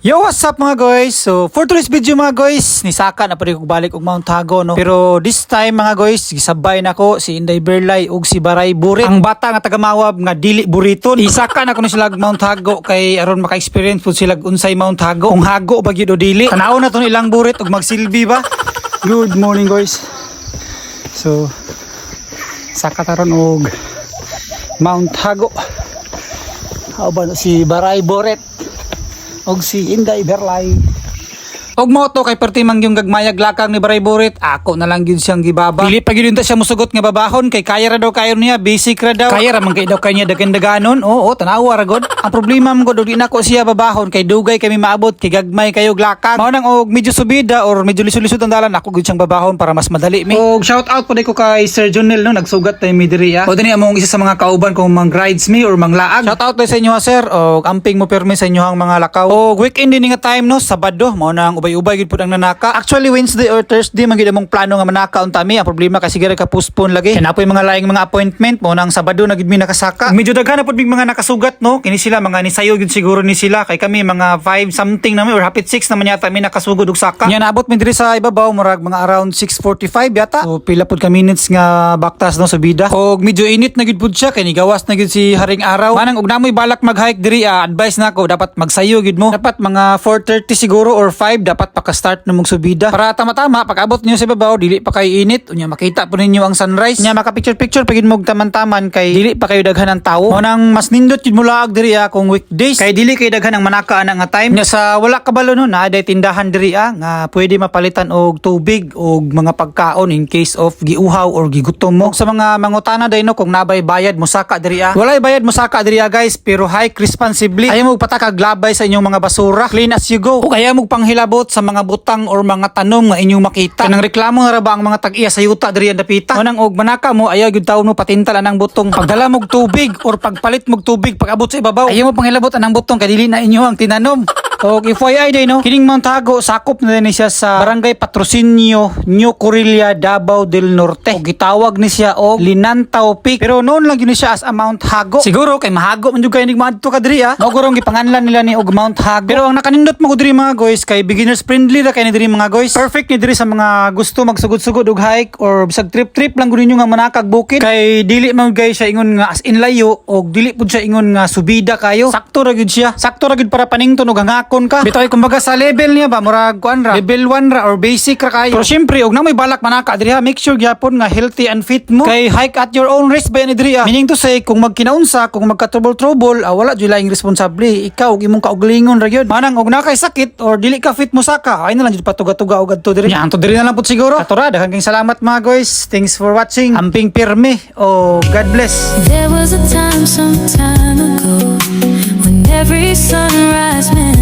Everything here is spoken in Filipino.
Yo, what's up mga guys? So, for today's video mga guys, nisaka na pa rin kong balik og Mount Hago, no? Pero this time mga guys, gisabay na ko si Inday Berlay ug si Baray Burit. Ang bata nga taga-Mawab nga dili buriton. Isaka na ko na sila og Mount Hago kay aron maka-experience pud sila unsay Mount Hago. Kung hago ba gyud o dili. Tanaw na to ilang burit ug magsilbi ba? Good morning guys. So, saka taron og Mount Hago. How ba si Baray Burit? Og si Inday Berlay. Og moto kay perti mang yung gagmayag lakang ni Baray Burit, ako na lang gyud siyang gibaba. Dili pa gyud ta siya musugot nga babahon kay kaya ra daw kayo niya, basic ra daw. Kaya ra man kay daw kanya dagan-daganon. Oo, tanawa ra gud. Ang problema man gud di nako siya babahon kay dugay kami maabot kay gagmay kayo lakang. Mao nang og medyo subida or medyo lisod-lisod ang dalan, ako gyud siyang babahon para mas madali mi. Og shout out po ko kay Sir Jonel, no, nagsugat tay mi diri ah. O dinhi among isa sa mga kauban kung mang rides me or mang laag. Shout out sa inyo sir. Og amping mo permi sa inyo ang mga lakaw. Og weekend din nga time no, Sabado, mao nang ubay-ubay gid pud ang nanaka. Actually Wednesday or Thursday man gid among plano nga manaka unta mi. Ang problema kasi gira ka postpone lagi. Kaya napoy mga laing mga appointment mo nang Sabado na gid mi nakasaka. Medyo daghan na pud mig mga nakasugat no. Kini sila mga nisayo gid siguro ni sila kay kami mga 5 something na mi or hapit 6 naman yata mi nakasugod og saka. Nya naabot mi diri sa ibabaw murag mga around 6:45 yata. So pila pud ka minutes nga baktas no sa bida. Og medyo init na gid pud siya kay nigawas na gid si haring araw. Manang og namoy balak mag-hike diri advice nako dapat magsayo gid mo. Dapat mga 4:30 siguro or 5 dapat paka-start na mong subida para tama-tama pag abot niyo sa ibabaw dili pa kay init unya makita po ninyo ang sunrise nya maka picture pagid mo taman-taman kay dili pa kayo daghan ng tawo mo nang mas nindot yun mulaag diri kung weekdays kay dili kay daghan ang manaka ana nga time nya sa wala kabalo no na day tindahan diri nga pwede mapalitan og tubig og mga pagkaon in case of giuhaw or gigutom mo. Sa mga mangutana day no kung nabay bayad mo saka diri walay bayad mo saka diri guys pero hike responsibly ayaw mo patakag labay sa inyong mga basura, clean as you go ug ayaw mo panghilabot sa mga butang or mga tanom nga inyong makita. Kanang reklamo nga ra ba ang mga tag-iya sa yuta diri dapita. Manang og manaka mo ayaw gyud tawo mo patintal anang butong. Pagdala mog tubig or pagpalit mog tubig pag abot sa ibabaw. Ayaw mo panghilabot anang butong kay dili na inyo ang tinanom. Og FYI day no, kining Mount Hago sakop na din siya sa Barangay Patrocinio, New Corilla, Davao del Norte. Og gitawag ni siya og Linantaw Peak. Pero noon lang yun siya as a Mount Hago. Siguro kay mahago man jud kay ning maadto ka diri Mao gurong gipanganlan nila ni og Mount Hago. Pero ang nakanindot mo ko diri mga guys kay beginners friendly ra kay ni diri mga guys. Perfect ni diri sa mga gusto magsugod-sugod og hike or bisag trip-trip lang gud ninyo nga manakag bukid. Kay dili man guys siya ingon nga as in layo og dili pud siya ingon nga subida kayo. Sakto ra gud siya. Sakto ra gud para panington og hangakon ka. Bitaw kumbaga sa level niya ba murag kuan ra level 1 ra or basic ra kayo. Pero syempre og namoy balak manaka diri make sure gyapon nga healthy and fit mo. Kay hike at your own risk ba ni diri Meaning to say kung magkinaunsa kung magka-trouble wala jud laing responsable. Ikaw og imong kauglingon ra gyud. Manang og nakay sakit or dili ka fit mo saka ay na lang jud patuga-tuga og adto diri. Yan to diri na lang pud siguro. Katura daghang salamat mga guys. Thanks for watching. Amping pirmi. Oh God bless. There was a time some time ago when every sunrise meant